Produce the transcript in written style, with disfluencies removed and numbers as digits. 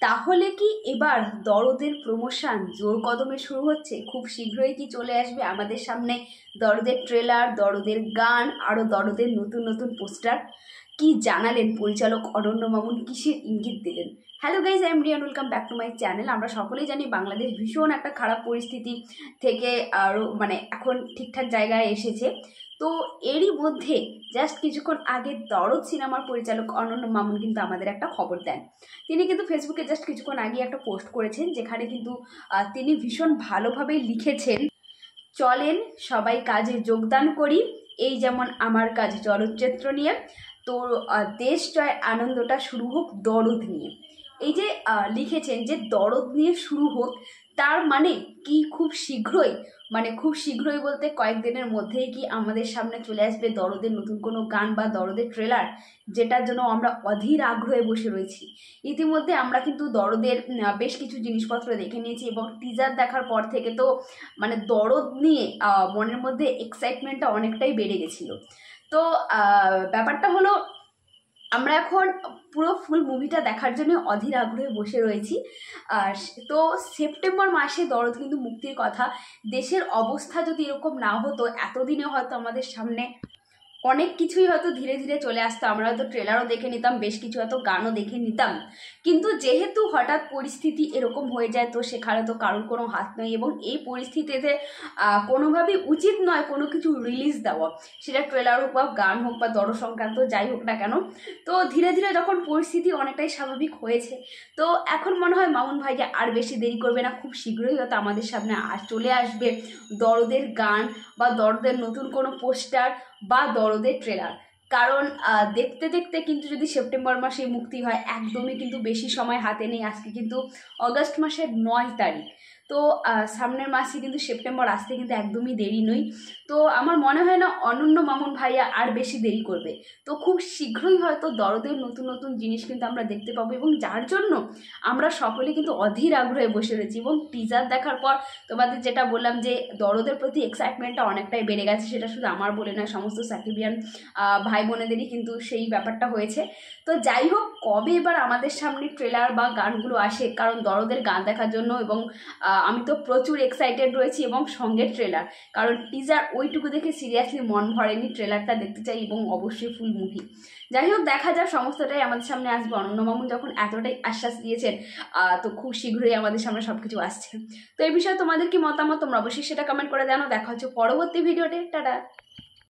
তাহলে কি এবার দরদের প্রমোশন জোর কদমে শুরু হচ্ছে? খুব শীঘ্রই কি চলে আসবে আমাদের সামনে দরদের ট্রেলার, দরদের গান, আরও দরদের নতুন নতুন পোস্টার? কি জানালেন পরিচালক অনন্য মামুন, কিসের ইঙ্গিত দিলেন? Hello guys, I am Riyan, welcome back to my channel. আমরা সকলেই জানি বাংলাদেশ ভীষণ একটা খারাপ পরিস্থিতি থেকে আরও এখন ঠিকঠাক জায়গায় এসেছে। তো এরই মধ্যে জাস্ট কিছুক্ষণ আগে দরদ সিনেমার পরিচালক অনন্য মামুন কিন্তু আমাদের একটা খবর দেন। তিনি কিন্তু ফেসবুকে জাস্ট কিছুক্ষণ আগে একটা পোস্ট করেছেন, যেখানে কিন্তু তিনি ভীষণ ভালোভাবেই লিখেছেন, চলেন সবাই কাজে যোগদান করি, এই যেমন আমার কাজ চলচ্চিত্র নিয়ে। তো দেশ জয় আনন্দটা শুরু হোক দরদ নিয়ে। এই যে লিখেছেন যে দরদ নিয়ে শুরু হোক, তার মানে কি খুব শীঘ্রই বলতে কয়েকদিনের মধ্যেই কি আমাদের সামনে চলে আসবে দরদের নতুন কোনো গান বা দরদের ট্রেলার, যেটার জন্য আমরা অধীর আগ্রহে বসে রয়েছি। ইতিমধ্যে আমরা কিন্তু দরদের বেশ কিছু জিনিসপত্র দেখে নিয়েছি, এবং টিজার দেখার পর থেকে তো দরদ নিয়ে মনের মধ্যে এক্সাইটমেন্টটা অনেকটাই বেড়ে গেছিলো। তো ব্যাপারটা হলো, আমরা এখন পুরো ফুল মুভিটা দেখার জন্য অধীর আগ্রহে বসে রয়েছি। তো সেপ্টেম্বর মাসে দরদ কিন্তু মুক্তির কথা। দেশের অবস্থা যদি এরকম না হতো, এতদিনে হয়তো আমাদের সামনে অনেক কিছুই হয়তো ধীরে ধীরে চলে আসতো, আমরা হয়তো ট্রেলারও দেখে নিতাম, বেশ কিছু হয়তো গানও দেখে নিতাম। কিন্তু যেহেতু হঠাৎ পরিস্থিতি এরকম হয়ে যায়, তো সেখানে তো কারোর কোনো হাত নেই, এবং এই পরিস্থিতিতে কোনোভাবেই উচিত নয় কোনো কিছু রিলিজ দেওয়া, সেটা ট্রেলার হোক বা গান হোক বা দরদ সংক্রান্ত যাই হোক না কেন। তো ধীরে ধীরে যখন পরিস্থিতি অনেকটাই স্বাভাবিক হয়েছে, তো এখন মনে হয় মামুন ভাই যে আর বেশি দেরি করবে না, খুব শীঘ্রই হয়তো আমাদের সামনে চলে আসবে দরদের গান বা দরদের নতুন কোনো পোস্টার বা দরদের ট্রেলার। কারণ দেখতে দেখতে কিন্তু যদি সেপ্টেম্বর মাসে মুক্তি হয়, একদমই কিন্তু বেশি সময় হাতে নেই। আজকে কিন্তু অগস্ট মাসের 9 তারিখ। তো সামনের মাসে কিন্তু সেপ্টেম্বর আসতে কিন্তু একদমই দেরি নই। তো আমার মনে হয় না অনন্য মামুন ভাইয়া আর বেশি দেরি করবে। তো খুব শীঘ্রই হয়তো দরদের নতুন নতুন জিনিস কিন্তু আমরা দেখতে পাবো, এবং যার জন্য আমরা সকলে কিন্তু অধীর আগ্রহে বসে রয়েছি। এবং টিজার দেখার পর তোমাদের যেটা বললাম যে দরদের প্রতি এক্সাইটমেন্টটা অনেকটাই বেড়ে গেছে, সেটা শুধু আমার বলে নয়, সমস্ত সাকিবিয়ান ভাই বোনেদেরই কিন্তু সেই ব্যাপারটা হয়েছে। তো যাই হোক, কবে এবার আমাদের সামনে ট্রেলার বা গানগুলো আসে, কারণ দরদের গান দেখার জন্য এবং আমি তো প্রচুর এক্সাইটেড রয়েছি, এবং সঙ্গে ট্রেলার, কারণ টিজার ওইটুকু দেখে সিরিয়াসলি মন ভরেনি, ট্রেলারটা দেখতে চাই এবং অবশ্যই ফুল মুভি। যাই হোক, দেখা যাক, সমস্তটাই আমাদের সামনে আসবে। অনন্য মামুন যখন এতটাই আশ্বাস দিয়েছেন, তো খুব শীঘ্রই আমাদের সামনে সব কিছু আসছে। তো এই বিষয়ে তোমাদের কি মতামত, তোমরা অবশ্যই সেটা কমেন্ট করে জানো। দেখা হচ্ছে পরবর্তী ভিডিওতে। টাটা।